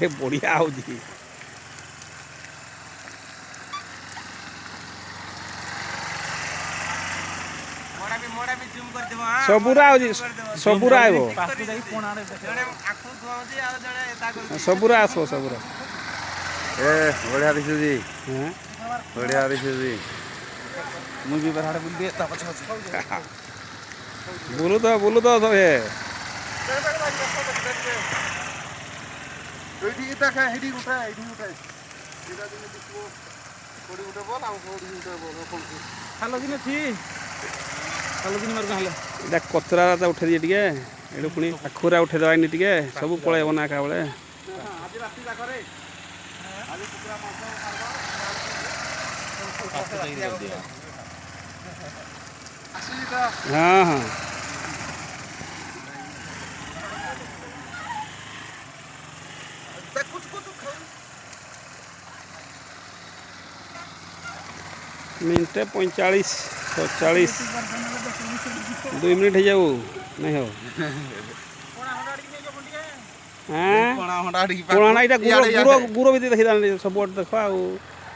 ए बढ़िया होजी सबुरा होजी सबुरा आइबो सबुरा आसो सबुरा ए बढ़िया दिसु जी बढ़िया दिसु जी मुझे बराड़ बुल दिए ता पछ बोलू तो सब है एठी देखा हेडी उठा एठी उठा सीधा दिन दिसबो कोडी उठे बोल आ कोडी उठे बोल कोन हेलो दिन थी हेलो दिन मार कहले एटा कचरा ता उठे दिए टिके एडो पुनी अखुरा उठे दवाई नि टिके सब पळे बना का बळे आज राती जा करे आज कुकरा मांस मारबा आसी ता हां हां मिनटे 45 40 2 मिनट हो जाऊ नहीं हो कोणा इटा गुरो गुरो भी देखि दान सपोर्ट देखा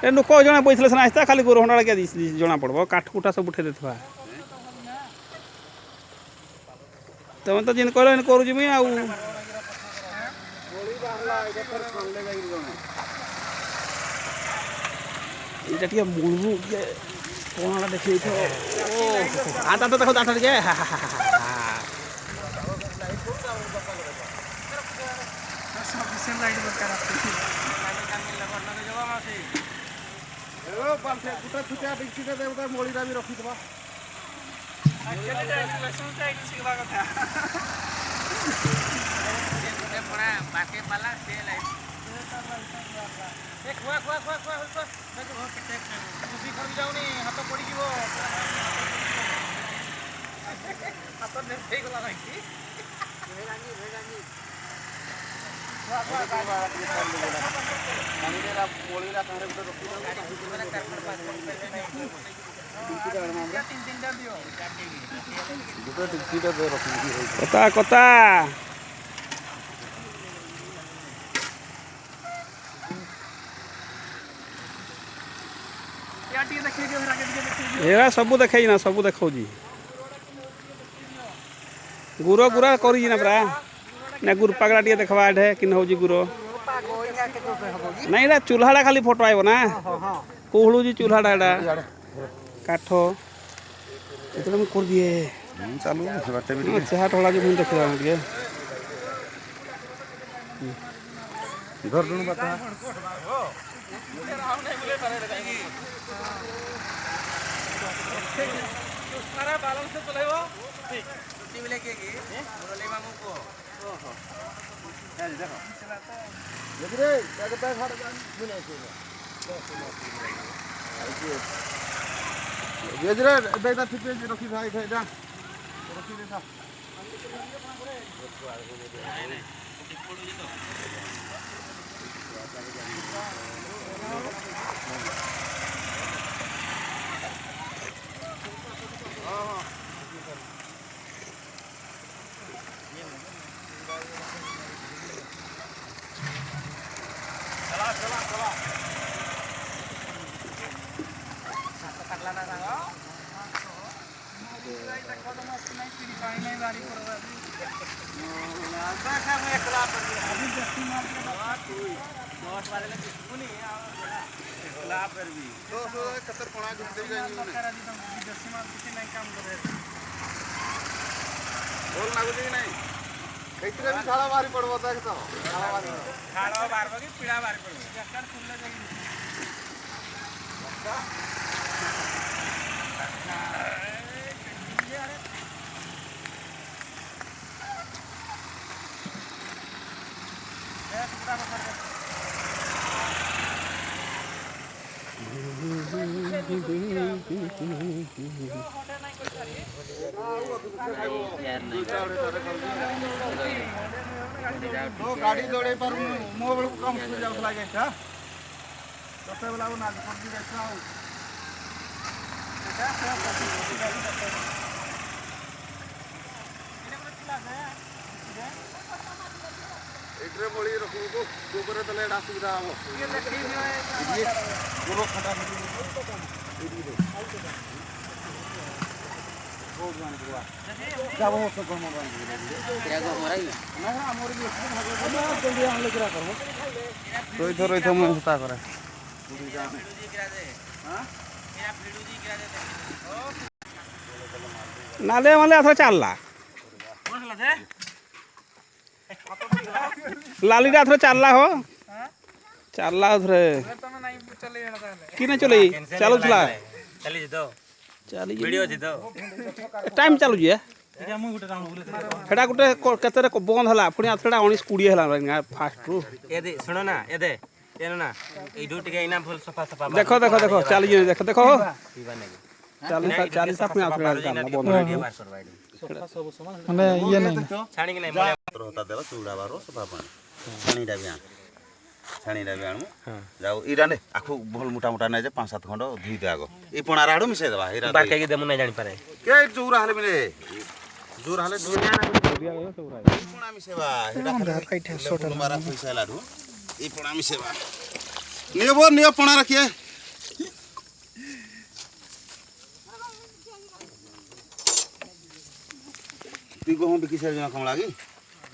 ए नुक जणा बैठले सना आस्ता खाली गुरो हंडा के जणा पड़बो काठ कुटा सब उठे देथवा तमे तो जिन कहलो इन करू जिमी आ इटा टिके मुळू के कोणा देखि तो ओ आटा तो देखो आटा के लाइट दरकार ए पालसे कुटा छुटा डिक्सी के देवता मोळीरा भी रखि दबा एक्चुअली लेसन टाइट सिखबा कथा ए पड़ा बाके वाला से लाइट एक हुआ देखो कितने कुबी कर जाउनी हाथ पड़ी जीवो हाथ ने फेक गला नहीं भेगानी पानीरा मोळीरा कारे उठे रखि दबा तीन डर दियो दुटा डिक्सी दे रखि कता कता एरा सब देखै ना सब देखौ जी गुरो गुरा करी ना प्रा ना गुर पगड़ा टिके देखबा ढे किन हो जी गुरो नहीं रे चूल्हाड़ा खाली फोटो आइबो ना कोहलू जी चूल्हाड़ा एडा काठो इतने में कर दिए चालू बाटे भी चाहा थोड़ा जो मुंह देखबा टिके घर दुनु बता सारा बालन से चलेबो ठीक छुट्टी मिले के मुरली मामू को ओहो ए देखो देख रे जाके पैर फाड़ जान बिना से ये जरा बेटा ठीक है रखी भाई भाई जा रखी दे सा नहीं नहीं झाड़ा बाहरी पड़बो देख तो खाड़ा बारबो कि पीड़ा बाहरी पड़बो जक्कर खुले जाई तो गाड़ी दौड़े पर मो बेलू कम से जाऊ लागे था तते वाला ना कर दी देखा रे बोली रखू को ऊपर तले एडा सुविधा हो ये गुरो खटा जाबो तो को मोर क्या को मोराई ना मोर भी जल्दी आन ले करा करबो रोई थो मैं हता करे हां मेरा वीडियो जी गिरा देते नाले वाले अथवा चालला लालीटा अथवा चालला हो चालला अथरे कि नहीं चले चालू थला चली तो चली वीडियो थी तो टाइम चालू जे हेटा गुटे केतरे को बंद हला पुणी अथड़ा 19 20 हला फास्ट रु ये दे सुनो ना ये दे ये ना ए ड्यूटी के इना फुल सफा सफा देखो देखो देखो चली जे देखो देखो पीवा नहीं 40 अपने अथड़ा बंद माने ये नहीं छाणी के नहीं मले होता देवा चूड़ा बारो सफा पानी छाणी डाबी आनू जाओ इरा ने आखु भल मोटा मोटा नै जे 5-7 खंड धुई दे आगो ई पणा राडू मिसे देबा हेरा बाके के देमु नहीं जानि पारे के जोरा हले मिले जोर हले दुनिया ना पणा मिसेबा हेरा मारा पैसा लाडू ई पणा मिसेबा नियो पणा रखिए ती को हम बिकी से जना कम लागी